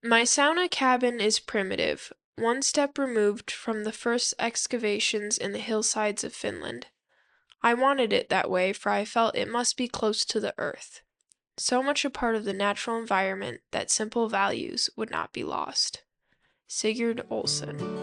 My sauna cabin is primitive, one step removed from the first excavations in the hillsides of Finland. I wanted it that way, for I felt it must be close to the earth. So much a part of the natural environment that simple values would not be lost. Sigurd Olsen.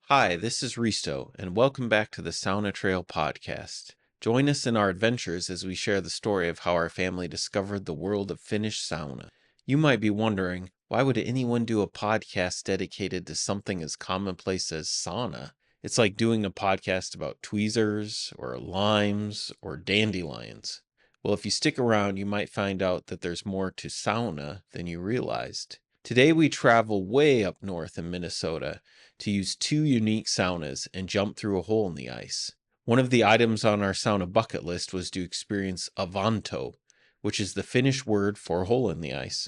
Hi, this is Risto, and welcome back to the Sauna Trail podcast. Join us in our adventures as we share the story of how our family discovered the world of Finnish sauna. You might be wondering, why would anyone do a podcast dedicated to something as commonplace as sauna? It's like doing a podcast about tweezers, or limes, or dandelions. Well, if you stick around, you might find out that there's more to sauna than you realized. Today we travel way up north in Minnesota to use two unique saunas and jump through a hole in the ice. One of the items on our sauna bucket list was to experience Avanto, which is the Finnish word for hole in the ice.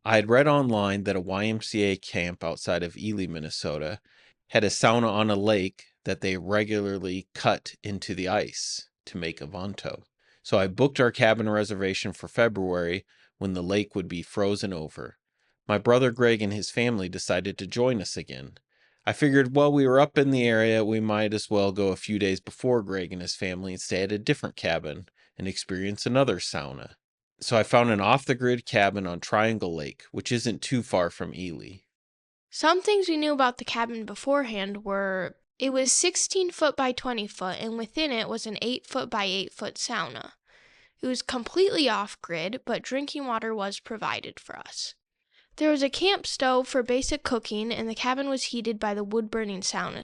I had read online that a YMCA camp outside of Ely, Minnesota, had a sauna on a lake that they regularly cut into the ice to make Avanto. So I booked our cabin reservation for February when the lake would be frozen over. My brother Greg and his family decided to join us again. I figured while we were up in the area, we might as well go a few days before Greg and his family and stay at a different cabin and experience another sauna. So I found an off-the-grid cabin on Triangle Lake, which isn't too far from Ely. Some things we knew about the cabin beforehand were it was 16 foot by 20 foot, and within it was an 8 foot by 8 foot sauna. It was completely off grid, but drinking water was provided for us. There was a camp stove for basic cooking, and the cabin was heated by the wood burning sauna.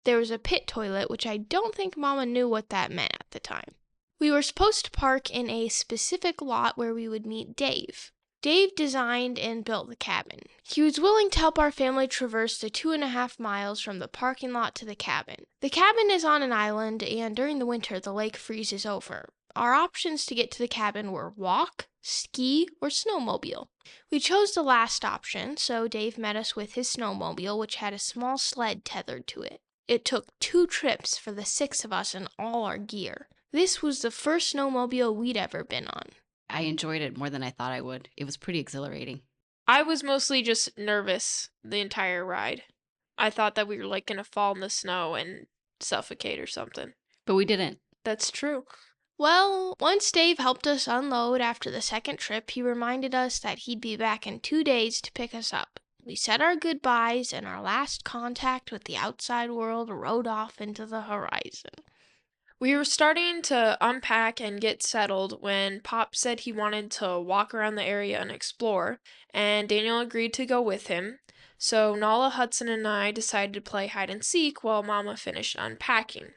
There was a pit toilet, which I don't think Mama knew what that meant at the time. We were supposed to park in a specific lot where we would meet Dave. Dave designed and built the cabin. He was willing to help our family traverse the 2.5 miles from the parking lot to the cabin. The cabin is on an island, and during the winter, the lake freezes over. Our options to get to the cabin were walk, ski, or snowmobile. We chose the last option, so Dave met us with his snowmobile, which had a small sled tethered to it. It took 2 trips for the 6 of us and all our gear. This was the first snowmobile we'd ever been on. I enjoyed it more than I thought I would. It was pretty exhilarating. I was mostly just nervous the entire ride. I thought that we were like gonna fall in the snow and suffocate or something. But we didn't. That's true. Well, once Dave helped us unload after the second trip, he reminded us that he'd be back in 2 days to pick us up. We said our goodbyes, and our last contact with the outside world rode off into the horizon. We were starting to unpack and get settled when Pop said he wanted to walk around the area and explore, and Daniel agreed to go with him. So Nala, Hudson, and I decided to play hide and seek while Mama finished unpacking.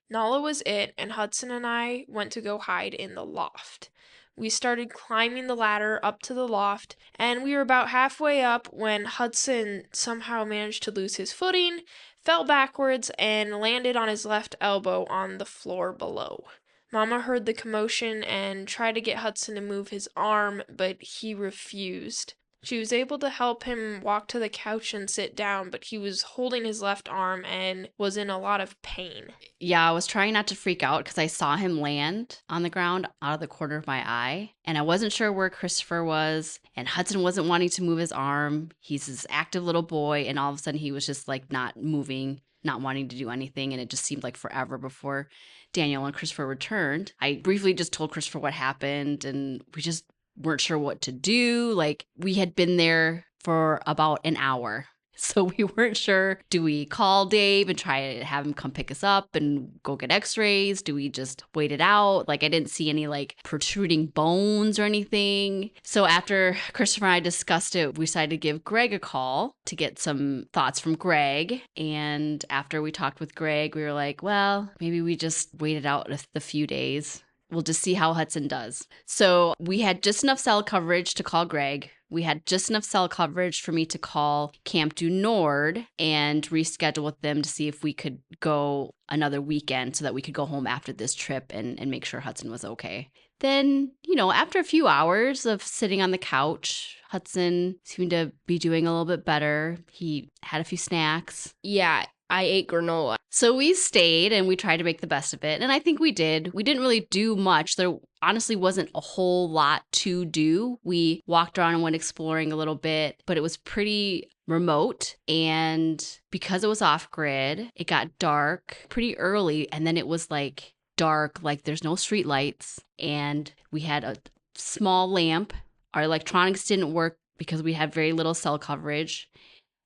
Nala was it, and Hudson and I went to go hide in the loft. We started climbing the ladder up to the loft, and we were about halfway up when Hudson somehow managed to lose his footing, fell backwards, and landed on his left elbow on the floor below. Mama heard the commotion and tried to get Hudson to move his arm, but he refused. She was able to help him walk to the couch and sit down, but he was holding his left arm and was in a lot of pain. Yeah, I was trying not to freak out because I saw him land on the ground out of the corner of my eye. And I wasn't sure where Christopher was. And Hudson wasn't wanting to move his arm. He's this active little boy. And all of a sudden he was just like not moving, not wanting to do anything. And it just seemed like forever before Daniel and Christopher returned. I briefly just told Christopher what happened, and we just weren't sure what to do. Like, we had been there for about an hour. So we weren't sure, do we call Dave and try to have him come pick us up and go get x-rays? Do we just wait it out? Like, I didn't see any like protruding bones or anything. So after Christopher and I discussed it, we decided to give Greg a call to get some thoughts from Greg. And after we talked with Greg, we were like, well, maybe we just wait it out a few days. We'll just see how Hudson does. So we had just enough cell coverage to call Greg. We had just enough cell coverage for me to call Camp Du Nord and reschedule with them to see if we could go another weekend so that we could go home after this trip and make sure Hudson was okay. Then, after a few hours of sitting on the couch, Hudson seemed to be doing a little bit better. He had a few snacks. Yeah, I ate granola. So we stayed and we tried to make the best of it. And I think we did. We didn't really do much. There honestly wasn't a whole lot to do. We walked around and went exploring a little bit, but it was pretty remote. And because it was off grid, it got dark pretty early. And then it was like dark, like there's no street lights. And we had a small lamp. Our electronics didn't work because we had very little cell coverage.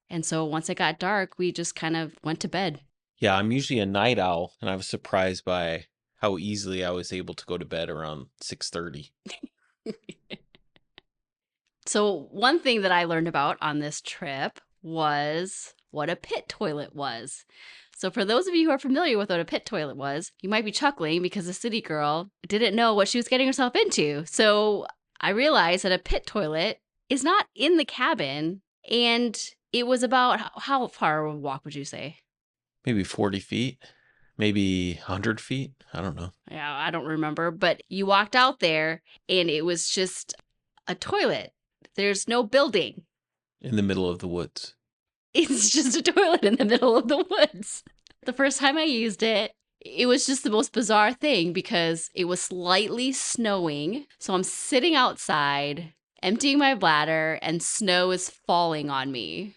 And so once it got dark, we just kind of went to bed. Yeah, I'm usually a night owl, and I was surprised by how easily I was able to go to bed around 6:30. So one thing that I learned about on this trip was what a pit toilet was. So for those of you who are familiar with what a pit toilet was, you might be chuckling because the city girl didn't know what she was getting herself into. So I realized that a pit toilet is not in the cabin, and it was about how far of a walk would you say? Maybe 40 feet, maybe 100 feet. I don't know. Yeah, I don't remember, but you walked out there and it was just a toilet. There's no building. In the middle of the woods. It's just a toilet in the middle of the woods. The first time I used it, it was just the most bizarre thing because it was slightly snowing. So I'm sitting outside, emptying my bladder, and snow is falling on me.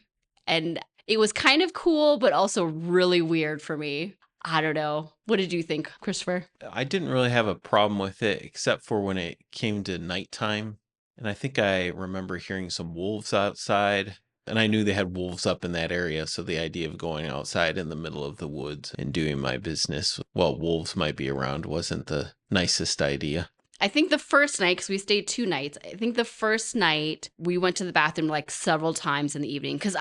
And it was kind of cool, but also really weird for me. I don't know. What did you think, Christopher? I didn't really have a problem with it, except for when it came to nighttime. And I think I remember hearing some wolves outside. And I knew they had wolves up in that area. So the idea of going outside in the middle of the woods and doing my business while wolves might be around wasn't the nicest idea. I think the first night, because we stayed 2 nights, I think the first night we went to the bathroom like several times in the evening. Because,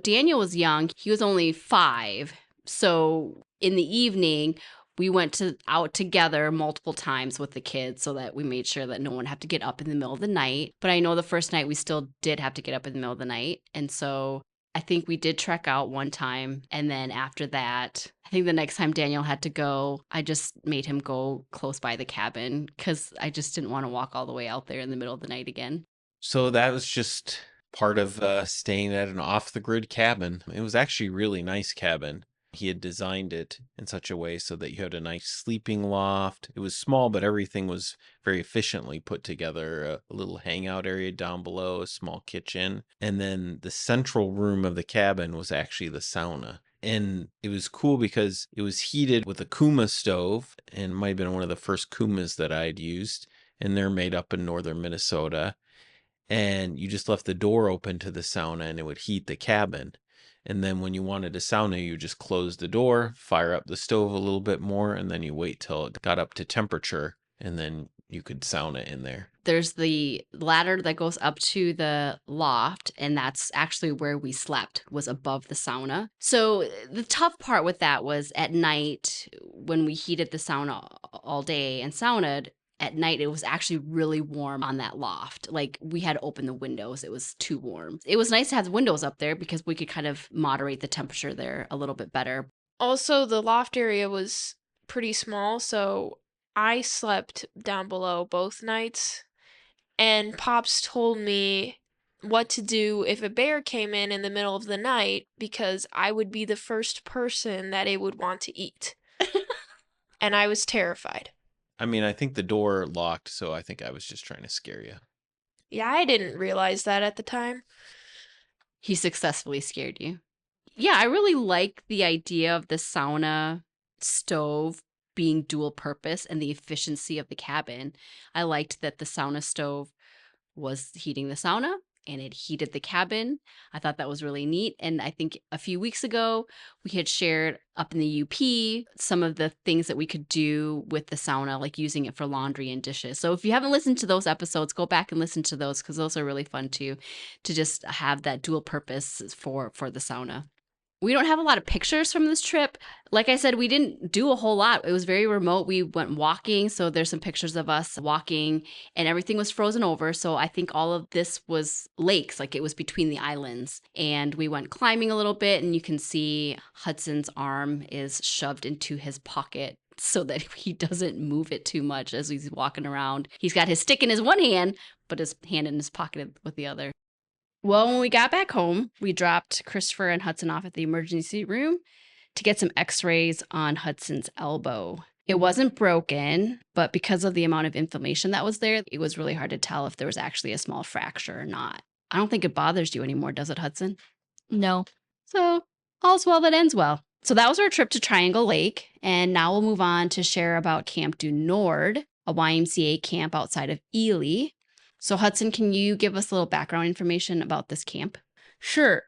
Daniel was young. He was only 5. So in the evening, we went out together multiple times with the kids so that we made sure that no one had to get up in the middle of the night. But I know the first night we still did have to get up in the middle of the night. And so I think we did trek out one time. And then after that, I think the next time Daniel had to go, I just made him go close by the cabin because I just didn't want to walk all the way out there in the middle of the night again. So that was just part of staying at an off-the-grid cabin. It was actually a really nice cabin. He had designed it in such a way so that you had a nice sleeping loft. It was small, but everything was very efficiently put together. A little hangout area down below, a small kitchen. And then the central room of the cabin was actually the sauna. And it was cool because it was heated with a Kuma stove, and it might have been one of the first Kumas that I'd used. And they're made up in northern Minnesota. And you just left the door open to the sauna and it would heat the cabin. And then when you wanted a sauna, you just close the door, fire up the stove a little bit more, and then you wait till it got up to temperature, and then you could sauna in there. There's the ladder that goes up to the loft, and that's actually where we slept, was above the sauna. So the tough part with that was at night when we heated the sauna all day and saunaed, at night, it was actually really warm on that loft. Like, we had to open the windows. It was too warm. It was nice to have the windows up there because we could kind of moderate the temperature there a little bit better. Also, the loft area was pretty small, so I slept down below both nights. And Pops told me what to do if a bear came in the middle of the night because I would be the first person that it would want to eat. And I was terrified. I mean, I think the door locked, so I think I was just trying to scare you. Yeah, I didn't realize that at the time. He successfully scared you. Yeah, I really like the idea of the sauna stove being dual purpose and the efficiency of the cabin. I liked that the sauna stove was heating the sauna and it heated the cabin. I thought that was really neat. And I think a few weeks ago, we had shared up in the UP some of the things that we could do with the sauna, like using it for laundry and dishes. So if you haven't listened to those episodes, go back and listen to those because those are really fun too, to just have that dual purpose for the sauna. We don't have a lot of pictures from this trip. Like I said, we didn't do a whole lot. It was very remote. We went walking, so there's some pictures of us walking, and everything was frozen over. So I think all of this was lakes, like it was between the islands. And we went climbing a little bit, and you can see Hudson's arm is shoved into his pocket so that he doesn't move it too much as he's walking around. He's got his stick in his one hand, but his hand in his pocket with the other. Well, when we got back home, we dropped Christopher and Hudson off at the emergency room to get some x-rays on Hudson's elbow. It wasn't broken, but because of the amount of inflammation that was there, it was really hard to tell if there was actually a small fracture or not. I don't think it bothers you anymore, does it, Hudson? No. So all's well that ends well. So that was our trip to Triangle Lake. And now we'll move on to share about Camp du Nord, a YMCA camp outside of Ely. So Hudson, can you give us a little background information about this camp? Sure.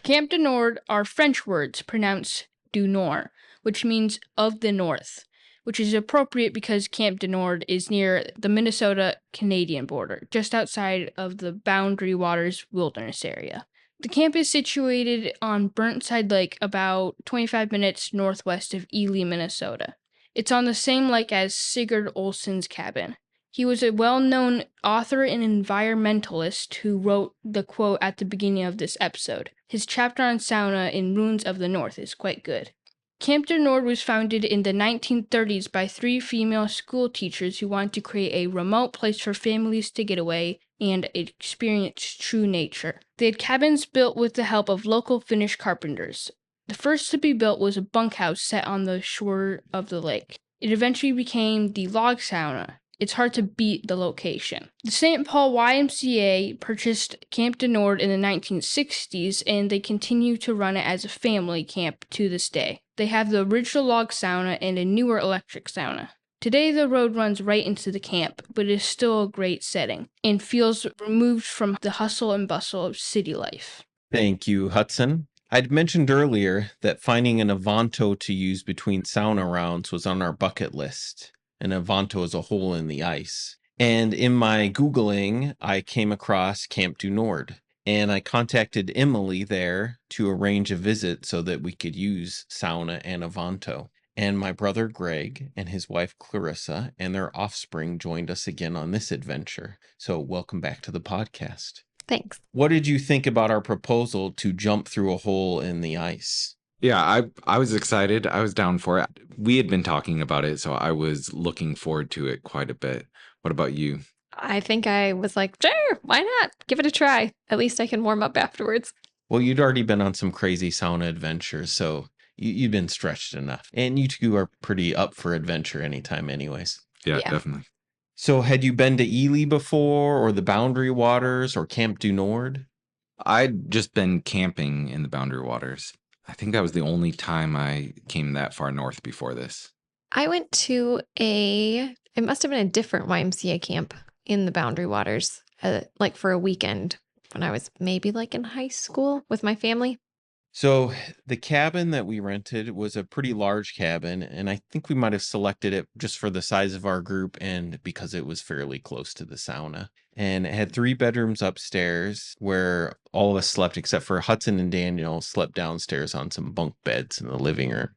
Camp du Nord are French words pronounced du Nord, which means of the north, which is appropriate because Camp du Nord is near the Minnesota-Canadian border, just outside of the Boundary Waters Wilderness area. The camp is situated on Burnside Lake, about 25 minutes northwest of Ely, Minnesota. It's on the same lake as Sigurd Olsen's cabin. He was a well-known author and environmentalist who wrote the quote at the beginning of this episode. His chapter on sauna in Ruins of the North is quite good. Camp du Nord was founded in the 1930s by 3 female school teachers who wanted to create a remote place for families to get away and experience true nature. They had cabins built with the help of local Finnish carpenters. The first to be built was a bunkhouse set on the shore of the lake. It eventually became the log sauna. It's hard to beat the location. The St. Paul YMCA purchased Camp du Nord in the 1960s, and they continue to run it as a family camp to this day. They have the original log sauna and a newer electric sauna. Today, the road runs right into the camp, but it is still a great setting and feels removed from the hustle and bustle of city life. Thank you, Hudson. I'd mentioned earlier that finding an Avanto to use between sauna rounds was on our bucket list. An Avanto is a hole in the ice. And in my Googling, I came across Camp du Nord. And I contacted Emily there to arrange a visit so that we could use sauna and Avanto. And my brother Greg and his wife Clarissa and their offspring joined us again on this adventure. So welcome back to the podcast. Thanks. What did you think about our proposal to jump through a hole in the ice? Yeah, I was excited. I was down for it. We had been talking about it, so I was looking forward to it quite a bit. What about you? I think I was like, sure, why not? Give it a try. At least I can warm up afterwards. Well, you'd already been on some crazy sauna adventures, so you'd been stretched enough. And you two are pretty up for adventure anytime anyways. Yeah, Yeah. definitely. So had you been to Ely before, or the Boundary Waters, or Camp du Nord? I'd just been camping in the Boundary Waters. I think that was the only time I came that far north before this. I went to it must have been a different YMCA camp in the Boundary Waters, like for a weekend when I was maybe like in high school with my family. So the cabin that we rented was a pretty large cabin, and I think we might have selected it just for the size of our group and because it was fairly close to the sauna. And it had 3 bedrooms upstairs where all of us slept except for Hudson and Daniel slept downstairs on some bunk beds in the living room.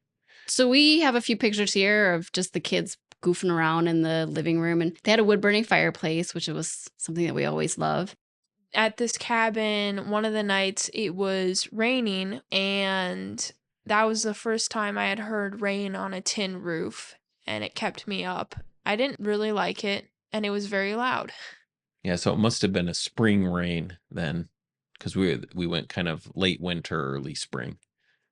So we have a few pictures here of just the kids goofing around in the living room, and they had a wood-burning fireplace, which was something that we always love. At this cabin, one of the nights it was raining, and that was the first time I had heard rain on a tin roof, and it kept me up. I didn't really like it, and it was very loud. Yeah, so it must have been a spring rain then, because we went kind of late winter, early spring.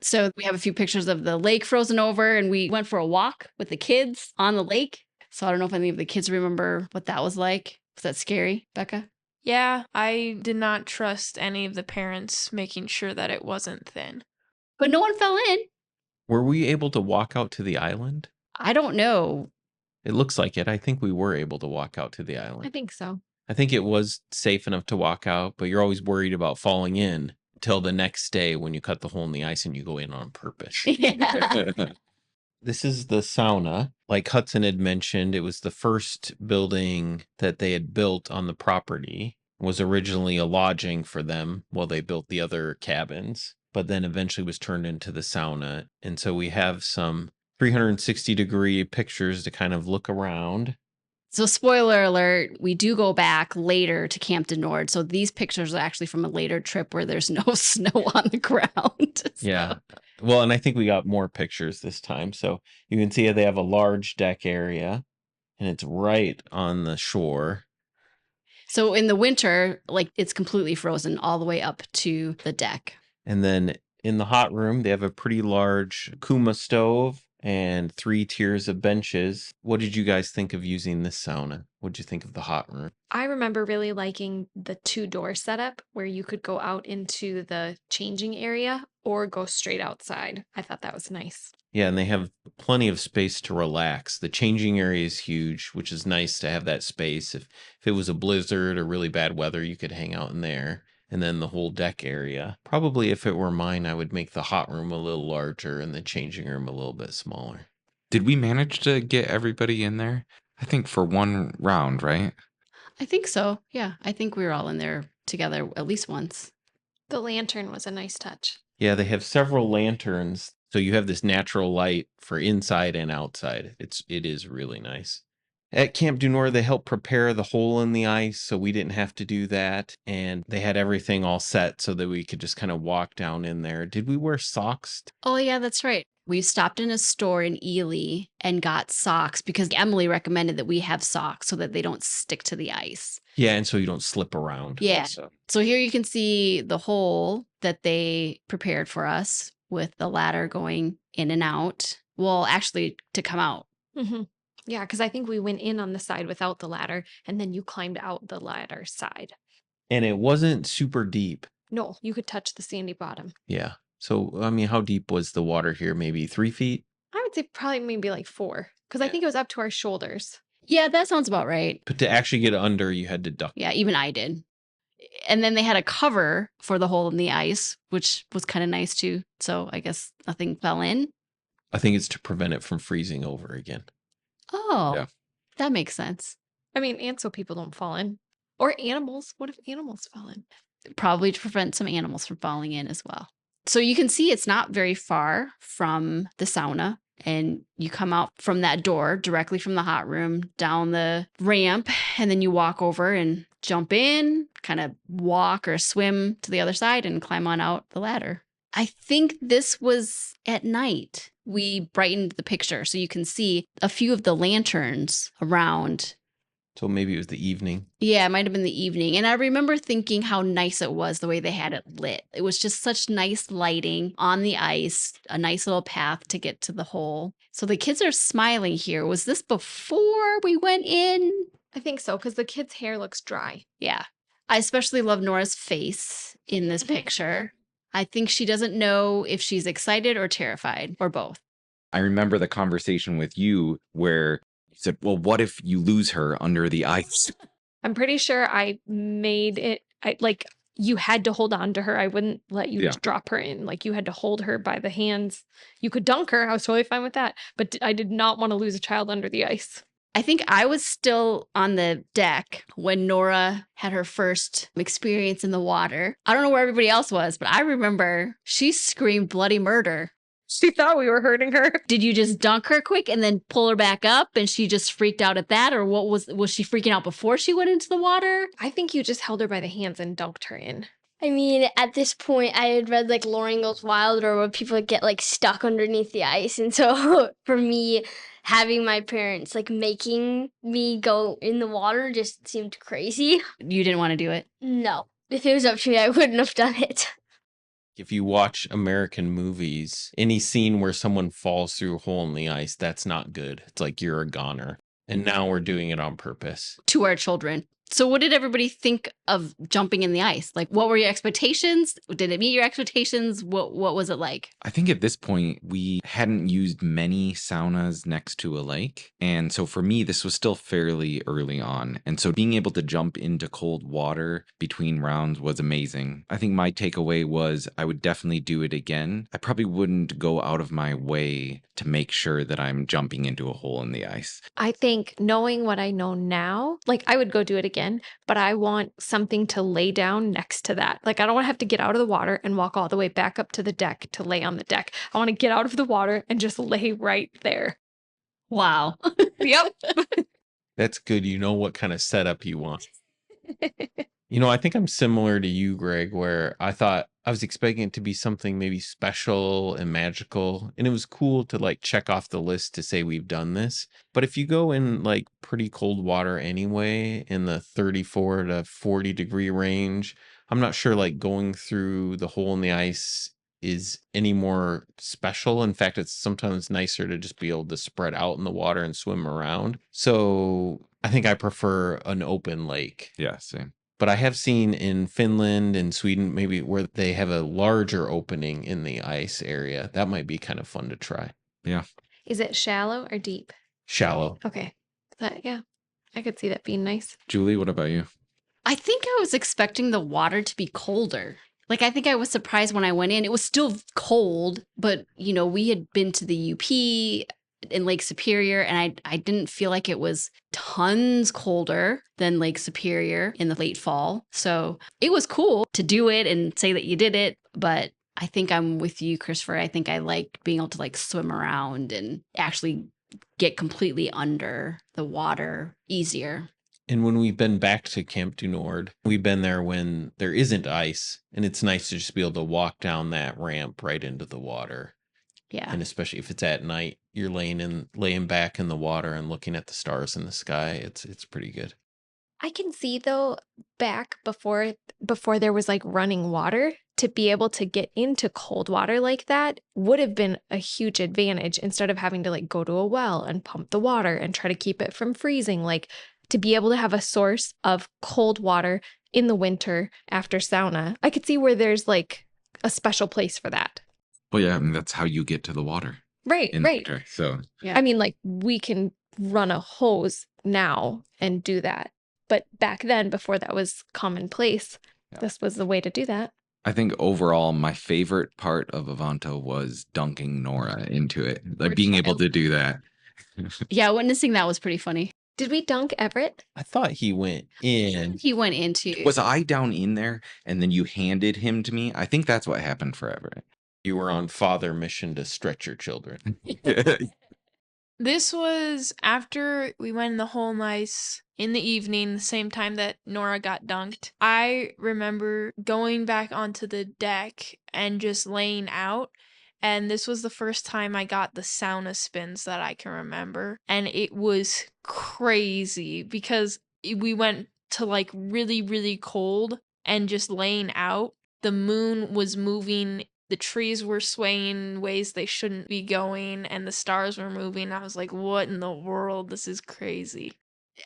So we have a few pictures of the lake frozen over, and we went for a walk with the kids on the lake. So I don't know if any of the kids remember what that was like. Was that scary, Becca? Yeah, I did not trust any of the parents making sure that it wasn't thin. But no one fell in. Were we able to walk out to the island? I don't know. It looks like it. I think we were able to walk out to the island. I think so. I think it was safe enough to walk out, but you're always worried about falling in till the next day when you cut the hole in the ice and you go in on purpose. Yeah. This is the sauna. Like Hudson had mentioned, it was the first building that they had built on the property. It was originally a lodging for them while they built the other cabins, but then eventually was turned into the sauna. And so we have some 360-degree pictures to kind of look around. So spoiler alert, we do go back later to Camp du Nord. So these pictures are actually from a later trip where there's no snow on the ground. Yeah. Well, and I think we got more pictures this time. So you can see they have a large deck area and it's right on the shore. So in the winter, like it's completely frozen all the way up to the deck. And then In the hot room, they have a pretty large Kuma stove and 3 tiers of benches. What did you guys think of using this sauna? What did you think of the hot room? I remember really liking the 2-door setup where you could go out into the changing area or go straight outside. I thought that was nice. Yeah, and they have plenty of space to relax. The changing area is huge, which is nice to have that space. If it was a blizzard or really bad weather, you could hang out in there. And then the whole deck area. Probably if it were mine, I would make the hot room a little larger and the changing room a little bit smaller. Did we manage to get everybody in there? I think for one round, right? I think so. Yeah, I think we were all in there together at least once. The lantern was a nice touch. Yeah, they have several lanterns, so you have this natural light for inside and outside. It is really nice. At Camp du Nord, they helped prepare the hole in the ice, so we didn't have to do that. And they had everything all set so that we could just kind of walk down in there. Did we wear socks? Oh, yeah, that's right. We stopped in a store in Ely and got socks because Emily recommended that we have socks so that they don't stick to the ice. Yeah, and so you don't slip around. Yeah. Also. So here you can see the hole that they prepared for us with the ladder going in and out. Well, actually, to come out. Mm-hmm. Yeah, because I think we went in on the side without the ladder, and then you climbed out the ladder side. And it wasn't super deep. No, you could touch the sandy bottom. Yeah. So, I mean, how deep was the water here? Maybe 3 feet? I would say probably maybe like 4, because I think it was up to our shoulders. Yeah, that sounds about right. But to actually get under, you had to duck. Yeah, even I did. And then they had a cover for the hole in the ice, which was kind of nice too. So I guess nothing fell in. I think it's to prevent it from freezing over again. Oh, Yeah. That makes sense. I mean, and so people don't fall in. Or animals. What if animals fell in? Probably to prevent some animals from falling in as well. So you can see it's not very far from the sauna. And you come out from that door directly from the hot room down the ramp. And then you walk over and jump in, kind of walk or swim to the other side and climb on out the ladder. I think this was at night. We brightened the picture so you can see a few of the lanterns around. So maybe it was the evening. Yeah, it might have been the evening. And I remember thinking how nice it was the way they had it lit. It was just such nice lighting on the ice, a nice little path to get to the hole. So the kids are smiling here. Was this before we went in? I think so, because the kid's hair looks dry. Yeah. I especially love Nora's face in this picture. I think she doesn't know if she's excited or terrified or both. I remember the conversation with you where you said, well, what if you lose her under the ice? I'm pretty sure I made it, you had to hold on to her. I wouldn't let you Yeah. drop her in. Like, you had to hold her by the hands. You could dunk her. I was totally fine with that. But I did not want to lose a child under the ice. I think I was still on the deck when Nora had her first experience in the water. I don't know where everybody else was, but I remember she screamed bloody murder. She thought we were hurting her. Did you just dunk her quick and then pull her back up and she just freaked out at that? Or what was she freaking out before she went into the water? I think you just held her by the hands and dunked her in. I mean, at this point, I had read like Lauren Goes Wild or where people get like stuck underneath the ice. And so for me, having my parents like making me go in the water just seemed crazy. You didn't want to do it? No. If it was up to me, I wouldn't have done it. If you watch American movies, any scene where someone falls through a hole in the ice, that's not good. It's like you're a goner. And now we're doing it on purpose. To our children. So what did everybody think of jumping in the ice? Like, what were your expectations? Did it meet your expectations? What was it like? I think at this point, we hadn't used many saunas next to a lake. And so for me, this was still fairly early on. And so being able to jump into cold water between rounds was amazing. I think my takeaway was I would definitely do it again. I probably wouldn't go out of my way to make sure that I'm jumping into a hole in the ice. I think knowing what I know now, like I would go do it again, but I want something to lay down next to that. Like I don't want to have to get out of the water and walk all the way back up to the deck to lay on the deck. I want to get out of the water and just lay right there. Wow. Yep. That's good. You know what kind of setup you want. I think I'm similar to you, Greg, where I thought I was expecting it to be something maybe special and magical. And it was cool to like check off the list to say we've done this. But if you go in like pretty cold water anyway, in the 34 to 40 degree range, I'm not sure like going through the hole in the ice is any more special. In fact, it's sometimes nicer to just be able to spread out in the water and swim around. So I think I prefer an open lake. Yeah, same. But I have seen in Finland and Sweden, maybe where they have a larger opening in the ice area. That might be kind of fun to try. Yeah. Is it shallow or deep? Shallow. Okay. Yeah, I could see that being nice. Julie, what about you? I think I was expecting the water to be colder. Like, I think I was surprised when I went in. It was still cold, but, you know, we had been to the UP in Lake Superior, and I didn't feel like it was tons colder than Lake Superior in the late fall. So it was cool to do it and say that you did it, but I think I'm with you, Christopher. I think I like being able to like swim around and actually get completely under the water easier. And when we've been back to Camp du Nord, we've been there when there isn't ice, and it's nice to just be able to walk down that ramp right into the water. Yeah. And especially if it's at night, you're laying back in the water and looking at the stars in the sky. It's pretty good. I can see though, back before there was like running water, to be able to get into cold water like that would have been a huge advantage instead of having to like go to a well and pump the water and try to keep it from freezing. Like, to be able to have a source of cold water in the winter after sauna, I could see where there's like a special place for that. Well, yeah, I mean, that's how you get to the water. Right, in right. winter, so Yeah. I mean, like, we can run a hose now and do that. But back then, before that was commonplace, this was the way to do that. I think overall, my favorite part of Avanto was dunking Nora into it. Like being able to do that. Yeah, witnessing that was pretty funny. Did we dunk Everett? I thought he went in. He went into Was I down in there and then you handed him to me? I think that's what happened for Everett. You were on father mission to stretch your children. This was after we went in the hole nice in the evening, the same time that Nora got dunked. I remember going back onto the deck and just laying out. And this was the first time I got the sauna spins that I can remember. And it was crazy because we went to like really, really cold and just laying out. The moon was moving. The trees were swaying in ways they shouldn't be going, and the stars were moving. I was like, what in the world? This is crazy.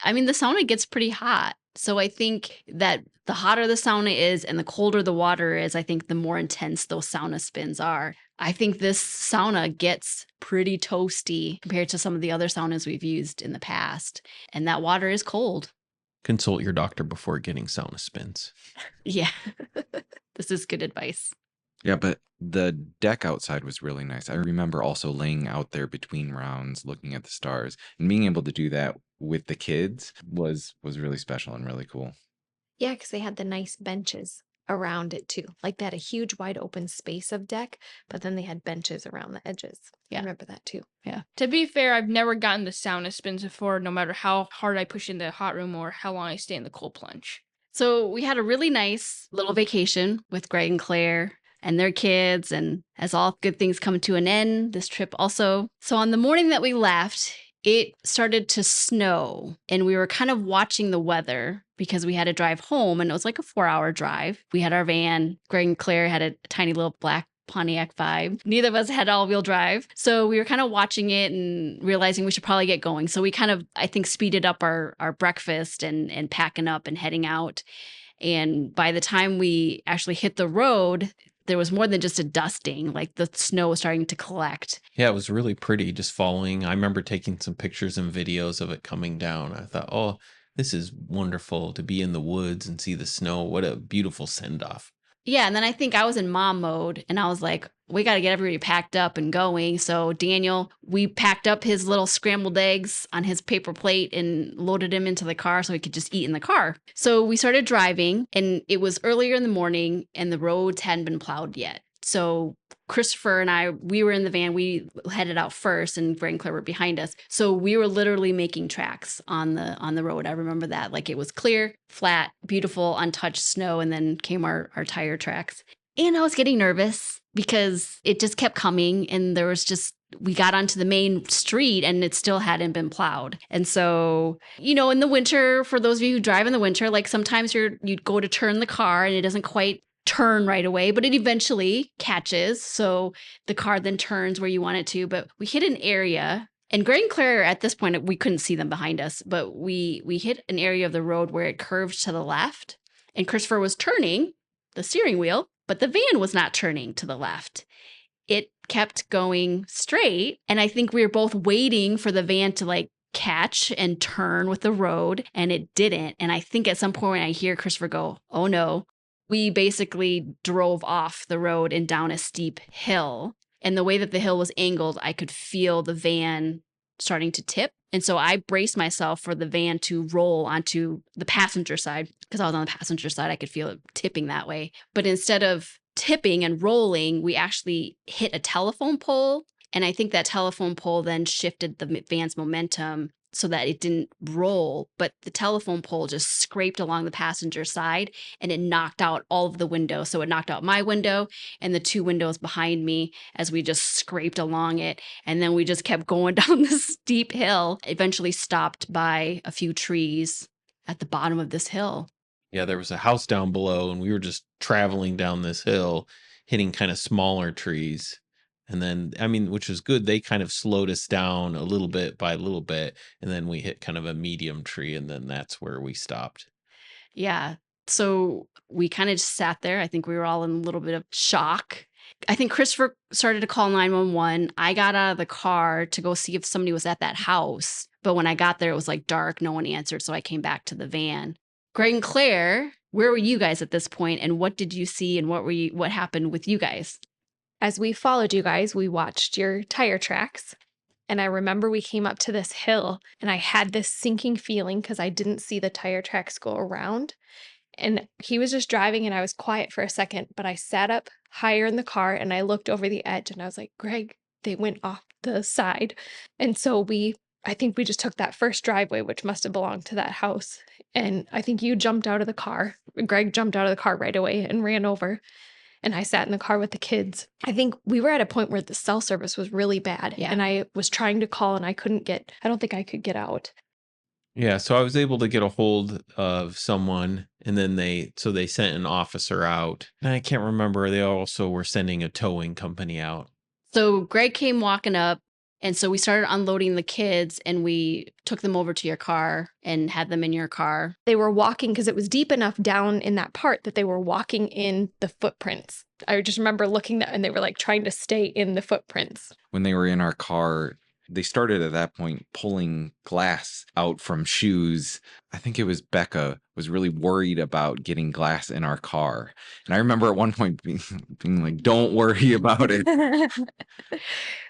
I mean, the sauna gets pretty hot. So I think that the hotter the sauna is and the colder the water is, I think the more intense those sauna spins are. I think this sauna gets pretty toasty compared to some of the other saunas we've used in the past. And that water is cold. Consult your doctor before getting sauna spins. Yeah. This is good advice. Yeah, but the deck outside was really nice. I remember also laying out there between rounds, looking at the stars, and being able to do that with the kids was really special and really cool. Yeah, because they had the nice benches around it too. Like, they had a huge wide open space of deck, but then they had benches around the edges. Yeah. I remember that too. Yeah. To be fair, I've never gotten the sauna spins before, no matter how hard I push in the hot room or how long I stay in the cold plunge. So we had a really nice little vacation with Greg and Claire and their kids, and as all good things come to an end, this trip also. So on the morning that we left, it started to snow, and we were kind of watching the weather because we had to drive home, and it was like a 4-hour drive. We had our van. Greg and Claire had a tiny little black Pontiac Vibe. Neither of us had all-wheel drive. So we were kind of watching it and realizing we should probably get going. So we kind of, I think, speeded up our breakfast and packing up and heading out. And by the time we actually hit the road, there was more than just a dusting. Like, the snow was starting to collect. Yeah, it was really pretty just following. I remember taking some pictures and videos of it coming down. I thought, oh, this is wonderful to be in the woods and see the snow. What a beautiful send-off. Yeah, and then I think I was in mom mode, and I was like, we got to get everybody packed up and going. So Daniel, we packed up his little scrambled eggs on his paper plate and loaded him into the car so he could just eat in the car. So we started driving, and it was earlier in the morning, and the roads hadn't been plowed yet. So Christopher and I, we were in the van. We headed out first, and Greg and Claire were behind us. So we were literally making tracks on the road. I remember that. Like, it was clear, flat, beautiful, untouched snow, and then came our tire tracks. And I was getting nervous because it just kept coming, and there was just, we got onto the main street and it still hadn't been plowed. And so, you know, in the winter, for those of you who drive in the winter, like, sometimes you'd go to turn the car and it doesn't quite turn right away, but it eventually catches. So the car then turns where you want it to. But we hit an area, and Greg and Claire, at this point, we couldn't see them behind us, but we hit an area of the road where it curved to the left, and Christopher was turning the steering wheel, but the van was not turning to the left. It kept going straight, and I think we were both waiting for the van to like catch and turn with the road, and it didn't. And I think at some point I hear Christopher go, "Oh no." We basically drove off the road and down a steep hill. And the way that the hill was angled, I could feel the van starting to tip. And so I braced myself for the van to roll onto the passenger side. Because I was on the passenger side, I could feel it tipping that way. But instead of tipping and rolling, we actually hit a telephone pole. And I think that telephone pole then shifted the van's momentum so that it didn't roll, but the telephone pole just scraped along the passenger side and it knocked out all of the windows. So it knocked out my window and the two windows behind me as we just scraped along it. And then we just kept going down this steep hill, eventually stopped by a few trees at the bottom of this hill. Yeah, there was a house down below, and we were just traveling down this hill, hitting kind of smaller trees. And then, I mean, which was good. They kind of slowed us down a little bit by a little bit. And then we hit kind of a medium tree. And then that's where we stopped. Yeah. So we kind of just sat there. I think we were all in a little bit of shock. I think Christopher started to call 911. I got out of the car to go see if somebody was at that house. But when I got there, it was like dark. No one answered. So I came back to the van. Greg and Claire, where were you guys at this point? And what did you see? And what happened with you guys? As we followed you guys, we watched your tire tracks. And I remember we came up to this hill and I had this sinking feeling because I didn't see the tire tracks go around. And he was just driving and I was quiet for a second, but I sat up higher in the car and I looked over the edge and I was like, Greg, they went off the side. And so I think we just took that first driveway, which must have belonged to that house. And I think you jumped out of the car. Greg jumped out of the car right away and ran over. And I sat in the car with the kids. I think we were at a point where the cell service was really bad. Yeah. And I was trying to call and I don't think I could get out. Yeah, so I was able to get a hold of someone, and then they sent an officer out. And I can't remember, they also were sending a towing company out. So Greg came walking up, and so we started unloading the kids, and we took them over to your car and had them in your car. They were walking because it was deep enough down in that part that they were walking in the footprints. I just remember looking at, and they were like trying to stay in the footprints. When they were in our car, they started at that point pulling glass out from shoes. I think it was Becca was really worried about getting glass in our car. And I remember at one point being like, don't worry about it.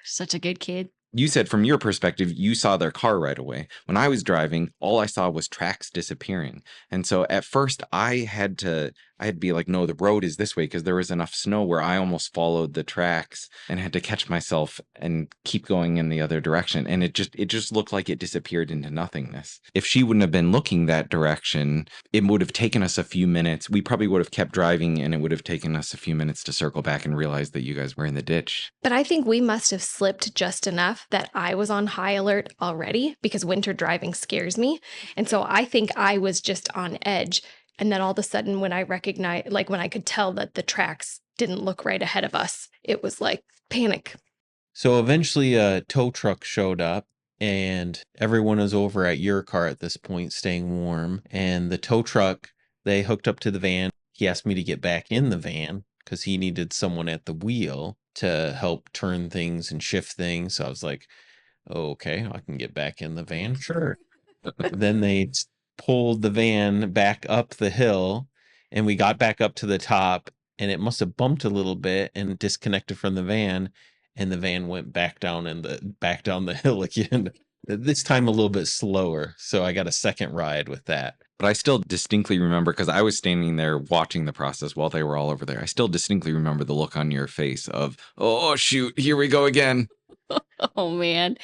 Such a good kid. You said from your perspective, you saw their car right away. When I was driving, all I saw was tracks disappearing. And so at first I had to be like, no, the road is this way, because there was enough snow where I almost followed the tracks and had to catch myself and keep going in the other direction. And it just looked like it disappeared into nothingness. If she wouldn't have been looking that direction, it would have taken us a few minutes. We probably would have kept driving and it would have taken us a few minutes to circle back and realize that you guys were in the ditch. But I think we must have slipped just enough that I was on high alert already because winter driving scares me. And so I think I was just on edge. And then all of a sudden, when I recognized, like when I could tell that the tracks didn't look right ahead of us, it was like panic. So eventually a tow truck showed up, and everyone was over at your car at this point, staying warm. And the tow truck, they hooked up to the van. He asked me to get back in the van because he needed someone at the wheel to help turn things and shift things. So I was like, oh, okay, I can get back in the van. Sure. Then they pulled the van back up the hill, and we got back up to the top, and it must have bumped a little bit and disconnected from the van, and the van went back down the hill again. This time a little bit slower, so I got a second ride with that. But I still distinctly remember, because I was standing there watching the process while they were all over there. I still distinctly remember the look on your face of, oh, shoot, here we go again. Oh, man.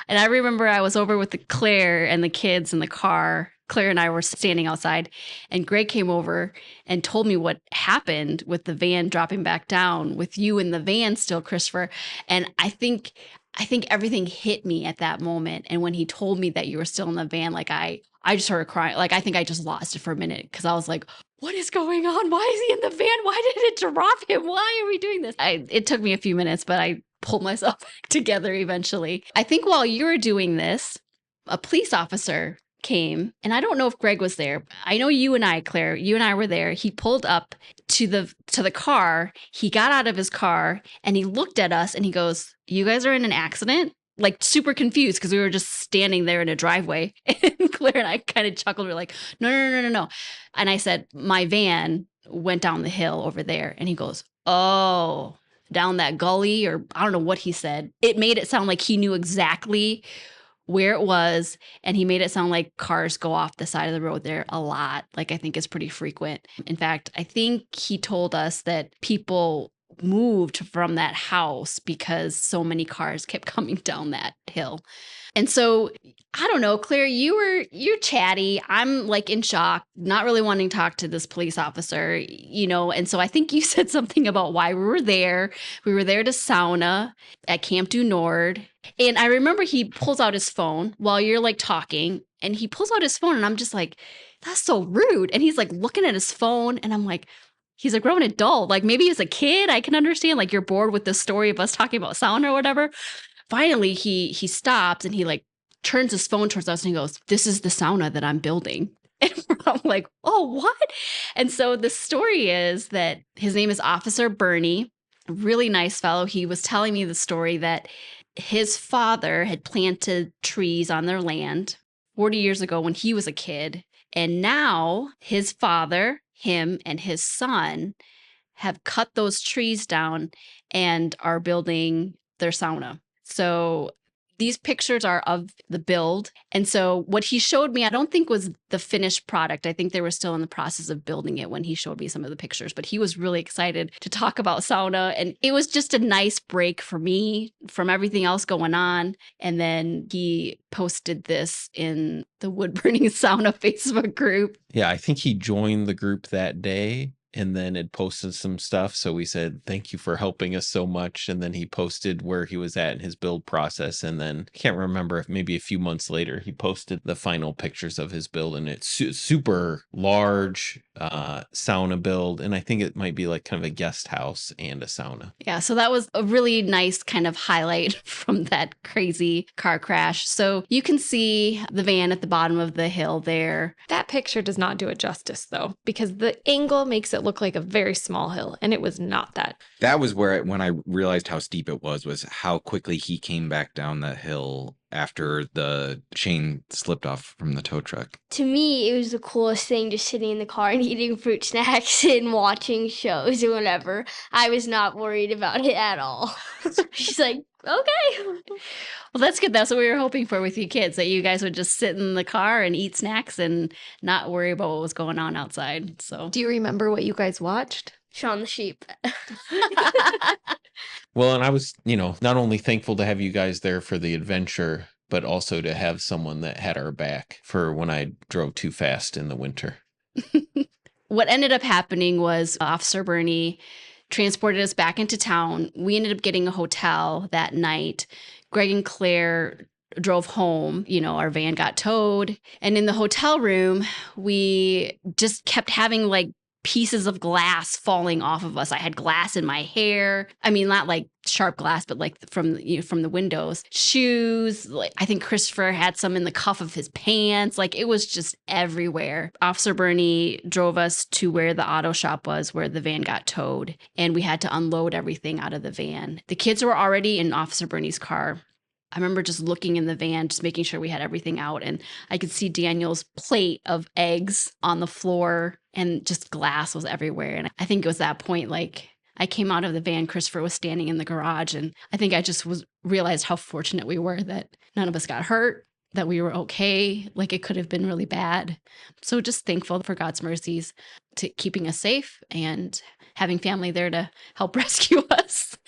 And I remember I was over with Claire and the kids in the car. Claire and I were standing outside, and Greg came over and told me what happened with the van dropping back down with you in the van still, Christopher. And I think everything hit me at that moment. And when he told me that you were still in the van, like I just started crying. Like, I think I just lost it for a minute because I was like, what is going on? Why is he in the van? Why did it drop him? Why are we doing this? It took me a few minutes, but I pulled myself back together eventually. I think while you were doing this, a police officer came, and I don't know if Greg was there. I know you and I, Claire, you and I were there. He pulled up to the car. He got out of his car and he looked at us and he goes, "You guys are in an accident?" Like super confused because we were just standing there in a driveway. And Claire and I kind of chuckled. We're like, no, no, no, no, no. And I said, my van went down the hill over there. And he goes, oh, down that gully, or I don't know what he said. It made it sound like he knew exactly where it was, and he made it sound like cars go off the side of the road there a lot. Like, I think it's pretty frequent. In fact, I think he told us that people moved from that house because so many cars kept coming down that hill. And so, I don't know, Claire, you're chatty. I'm like in shock, not really wanting to talk to this police officer, and so I think you said something about why we were there. We were there to sauna at Camp du Nord. And I remember he pulls out his phone while you're like talking, and he pulls out his phone and I'm just like, that's so rude. And he's like looking at his phone and I'm like, he's a grown adult. Like maybe as a kid, I can understand like you're bored with the story of us talking about sauna or whatever. Finally, he stops and he like turns his phone towards us and he goes, "This is the sauna that I'm building." And I'm like, oh, what? And so the story is that his name is Officer Bernie, a really nice fellow. He was telling me the story that his father had planted trees on their land 40 years ago when he was a kid. And now his father, him, and his son have cut those trees down and are building their sauna. So these pictures are of the build. And so what he showed me, I don't think was the finished product. I think they were still in the process of building it when he showed me some of the pictures, but he was really excited to talk about sauna. And it was just a nice break for me from everything else going on. And then he posted this in the wood burning sauna Facebook group. Yeah, I think he joined the group that day and then had posted some stuff. So we said, thank you for helping us so much. And then he posted where he was at in his build process. And then I can't remember if maybe a few months later, he posted the final pictures of his build. And it's super large sauna build. And I think it might be like kind of a guest house and a sauna. Yeah, so that was a really nice kind of highlight from that crazy car crash. So you can see the van at the bottom of the hill there. That picture does not do it justice, though, because the angle makes it look like a very small hill, and it was not that. That was where, when I realized how steep it was how quickly he came back down the hill after the chain slipped off from the tow truck. To me, it was the coolest thing just sitting in the car and eating fruit snacks and watching shows or whatever. I was not worried about it at all. She's like, okay. Well, that's good. That's what we were hoping for with you kids, that you guys would just sit in the car and eat snacks and not worry about what was going on outside. So, Do you remember what you guys watched? Shaun the Sheep. Well, and I was, not only thankful to have you guys there for the adventure, but also to have someone that had our back for when I drove too fast in the winter. What ended up happening was Officer Bernie transported us back into town. We ended up getting a hotel that night. Greg and Claire drove home. Our van got towed. And in the hotel room, we just kept having like pieces of glass falling off of us. I had glass in my hair. I mean, not like sharp glass, but like from the windows. Shoes. Like I think Christopher had some in the cuff of his pants. Like it was just everywhere. Officer Bernie drove us to where the auto shop was, where the van got towed, and we had to unload everything out of the van. The kids were already in Officer Bernie's car. I remember just looking in the van, just making sure we had everything out. And I could see Daniel's plate of eggs on the floor and just glass was everywhere. And I think it was that point, like I came out of the van, Christopher was standing in the garage. And I think I just realized how fortunate we were that none of us got hurt, that we were okay. Like it could have been really bad. So just thankful for God's mercies to keeping us safe and having family there to help rescue us.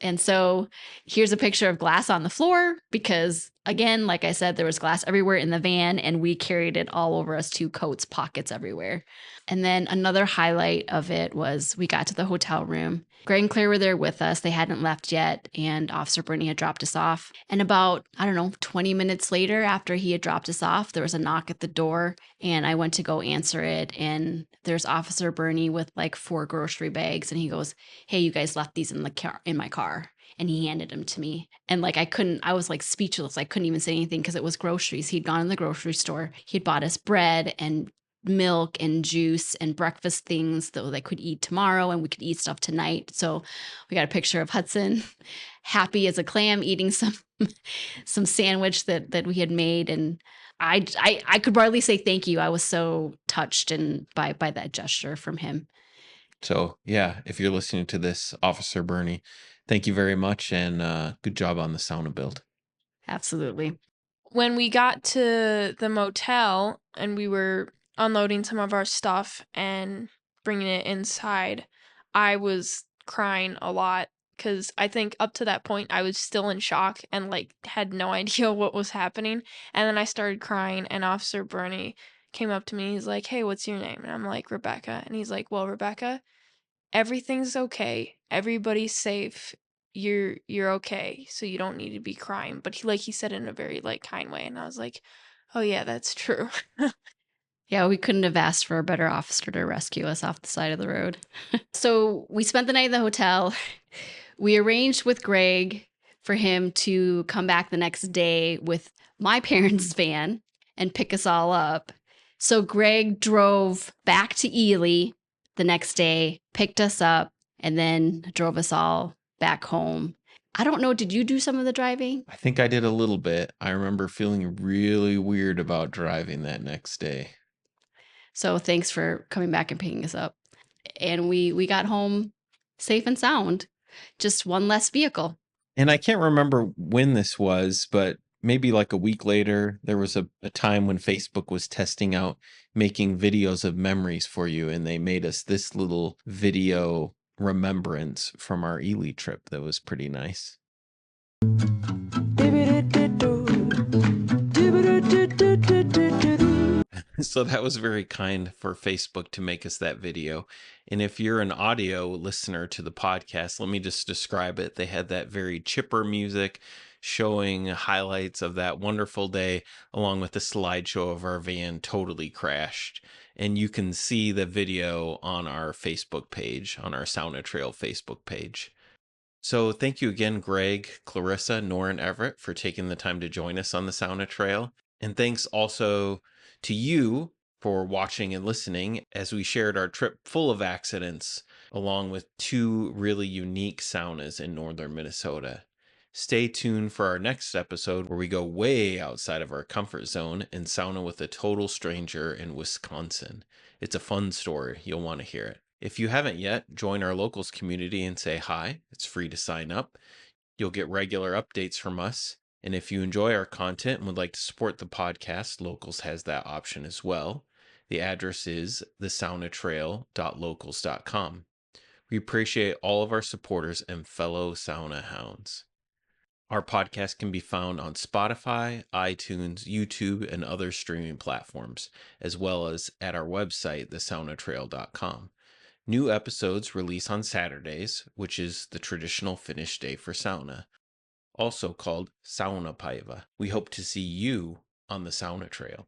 And so here's a picture of glass on the floor because, again, like I said, there was glass everywhere in the van and we carried it all over us, 2 coats, pockets everywhere. And then another highlight of it was we got to the hotel room Greg and Claire were there with us. They hadn't left yet, and Officer Bernie had dropped us off. And about, 20 minutes later, after he had dropped us off, there was a knock at the door, and I went to go answer it. And there's Officer Bernie with like 4 grocery bags, and he goes, "Hey, you guys left these in my car." And he handed them to me. And like I was like speechless. I couldn't even say anything because it was groceries. He'd gone in the grocery store. He'd bought us bread and milk and juice and breakfast things that they could eat tomorrow, and we could eat stuff tonight. So we got a picture of Hudson happy as a clam eating some sandwich that we had made, and I could barely say thank you. I was so touched and by that gesture from him. So yeah, if you're listening to this, Officer Bernie, thank you very much, and good job on the sauna build. Absolutely. When we got to the motel and we were unloading some of our stuff and bringing it inside, I was crying a lot because I think up to that point I was still in shock and like had no idea what was happening. And then I started crying, and Officer Bernie came up to me. He's like, "Hey, what's your name?" And I'm like, "Rebecca." And he's like, "Well, Rebecca, everything's okay. Everybody's safe. You're okay. So you don't need to be crying." But he said it in a very like kind way, and I was like, "Oh yeah, that's true." Yeah, we couldn't have asked for a better officer to rescue us off the side of the road. So we spent the night at the hotel. We arranged with Greg for him to come back the next day with my parents' van and pick us all up. So Greg drove back to Ely the next day, picked us up, and then drove us all back home. I don't know, did you do some of the driving? I think I did a little bit. I remember feeling really weird about driving that next day. So thanks for coming back and picking us up. And we got home safe and sound. Just one less vehicle. And I can't remember when this was, but maybe like a week later, there was a time when Facebook was testing out making videos of memories for you, and they made us this little video remembrance from our Ely trip that was pretty nice. So that was very kind for Facebook to make us that video. And if you're an audio listener to the podcast, let me just describe it. They had that very chipper music showing highlights of that wonderful day, along with the slideshow of our van totally crashed. And you can see the video on our Facebook page, on our Sauna Trail Facebook page. So thank you again, Greg, Clarissa, Nora, and Everett, for taking the time to join us on the Sauna Trail. And thanks also to you for watching and listening as we shared our trip full of accidents, along with 2 really unique saunas in northern Minnesota. Stay tuned for our next episode where we go way outside of our comfort zone and sauna with a total stranger in Wisconsin. It's a fun story. You'll want to hear it. If you haven't yet, join our locals community and say hi. It's free to sign up. You'll get regular updates from us. And if you enjoy our content and would like to support the podcast, Locals has that option as well. The address is thesaunatrail.locals.com. We appreciate all of our supporters and fellow sauna hounds. Our podcast can be found on Spotify, iTunes, YouTube, and other streaming platforms, as well as at our website, thesaunatrail.com. New episodes release on Saturdays, which is the traditional Finnish day for sauna, also called Saunapaiva. We hope to see you on the Sauna Trail.